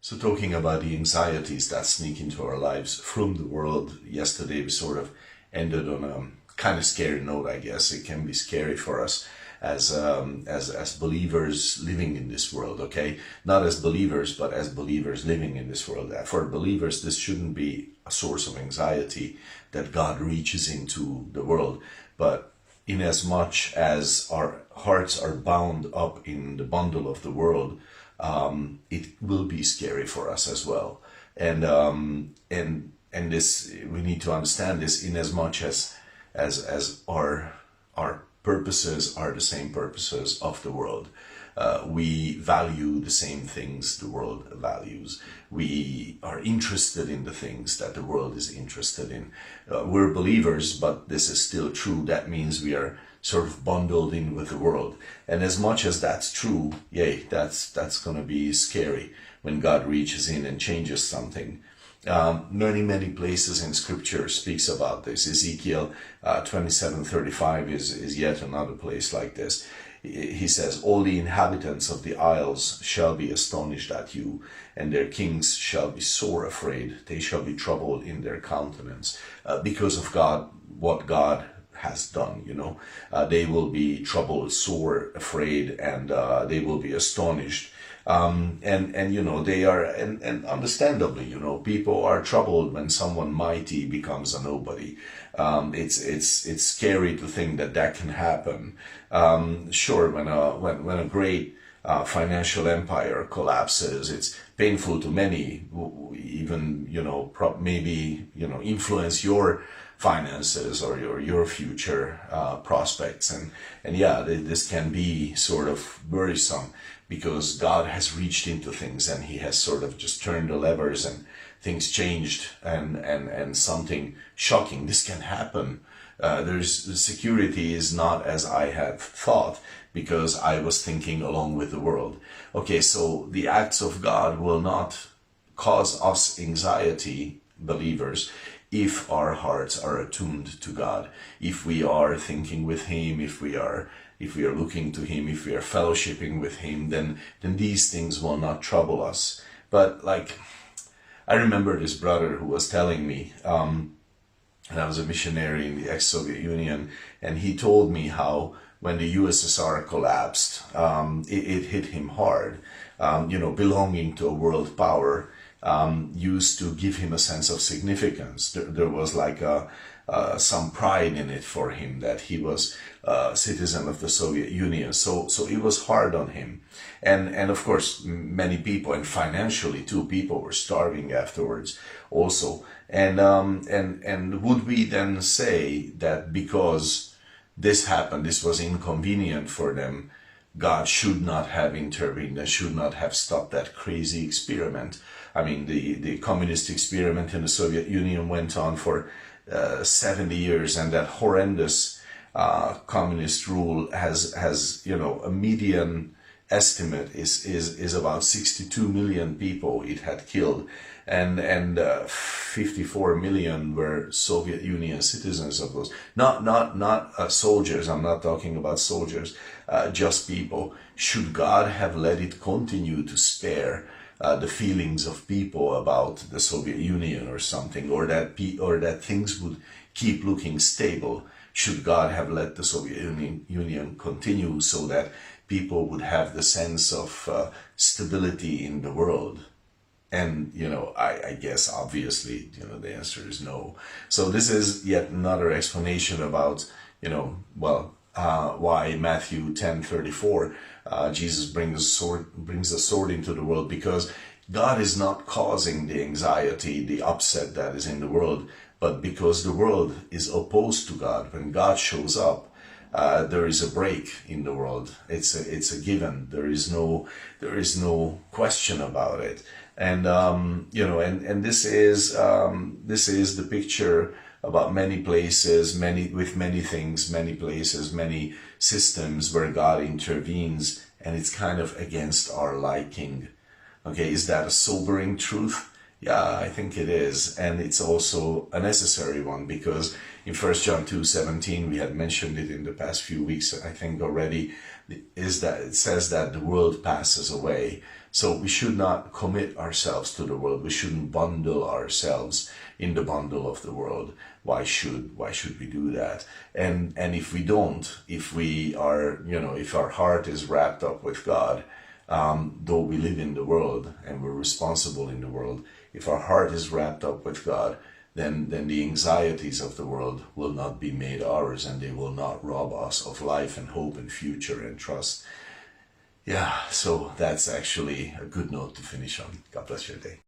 So talking about the anxieties that sneak into our lives from the world, yesterday we sort of ended on a kind of scary note, I guess. It can be scary for us as believers living in this world, okay? Not as believers, but as believers living in this world. For believers, this shouldn't be a source of anxiety that God reaches into the world, but in as much as our hearts are bound up in the bundle of the world, it will be scary for us as well. And this, we need to understand this, in as much as our purposes are the same purposes of the world. We value the same things the world values. We are interested in the things that the world is interested in. We're believers, but this is still true. That means we are sort of bundled in with the world. And as much as that's true, yay, that's going to be scary when God reaches in and changes something. Many places in Scripture speaks about this. Ezekiel 27:35 is yet another place like this. He says, "All the inhabitants of the isles shall be astonished at you, and their kings shall be sore afraid. They shall be troubled in their countenance," because of God, what God has done, they will be troubled, sore, afraid, and they will be astonished. They are, and understandably, people are troubled when someone mighty becomes a nobody. It's scary to think that can happen. Sure, when a great financial empire collapses, it's painful to many, even, maybe, influence your finances or your future prospects. And yeah, this can be sort of worrisome, because God has reached into things and he has sort of just turned the levers and things changed, and something shocking. This can happen. The security is not as I had thought, because I was thinking along with the world. Okay, so the acts of God will not cause us anxiety, believers, if our hearts are attuned to God, if we are thinking with him, if we are looking to him, if we are fellowshipping with him, then these things will not trouble us. But I remember this brother who was telling me, and I was a missionary in the ex-Soviet Union, and he told me how when the USSR collapsed, it hit him hard. Belonging to a world power used to give him a sense of significance. There was some pride in it for him that he was a citizen of the Soviet Union. So it was hard on him. And of course, many people, and financially too, people were starving afterwards also. And would we then say that because this happened, this was inconvenient for them, God should not have intervened and should not have stopped that crazy experiment? I mean, the communist experiment in the Soviet Union went on for 70 years, and that horrendous communist rule has a median estimate is about 62 million people it had killed, and 54 million were Soviet Union citizens of those. Not soldiers. I'm not talking about soldiers. Just people. Should God have let it continue to spare the feelings of people about the Soviet Union or something, or that things would keep looking stable? Should God have let the Soviet Union continue so that people would have the sense of stability in the world? And, I guess obviously, the answer is no. So this is yet another explanation about, why Matthew 10:34, Jesus brings a sword into the world, because God is not causing the anxiety, the upset that is in the world, but because the world is opposed to God. When God shows up, there is a break in the world. It's a given. There is no question about it. And and this is the picture about many places, with many things, many places, many systems where God intervenes, and it's kind of against our liking. Okay, is that a sobering truth? Yeah, I think it is, and it's also a necessary one, because in 1 John 2:17, we had mentioned it in the past few weeks, I think already, is that it says that the world passes away, So we should not commit ourselves to the world. We shouldn't bundle ourselves in the bundle of the world. Why should we do that? And if we don't, if we are, if our heart is wrapped up with God, though we live in the world and we're responsible in the world, if our heart is wrapped up with God, then the anxieties of the world will not be made ours, and they will not rob us of life and hope and future and trust. Yeah, so that's actually a good note to finish on. God bless your day.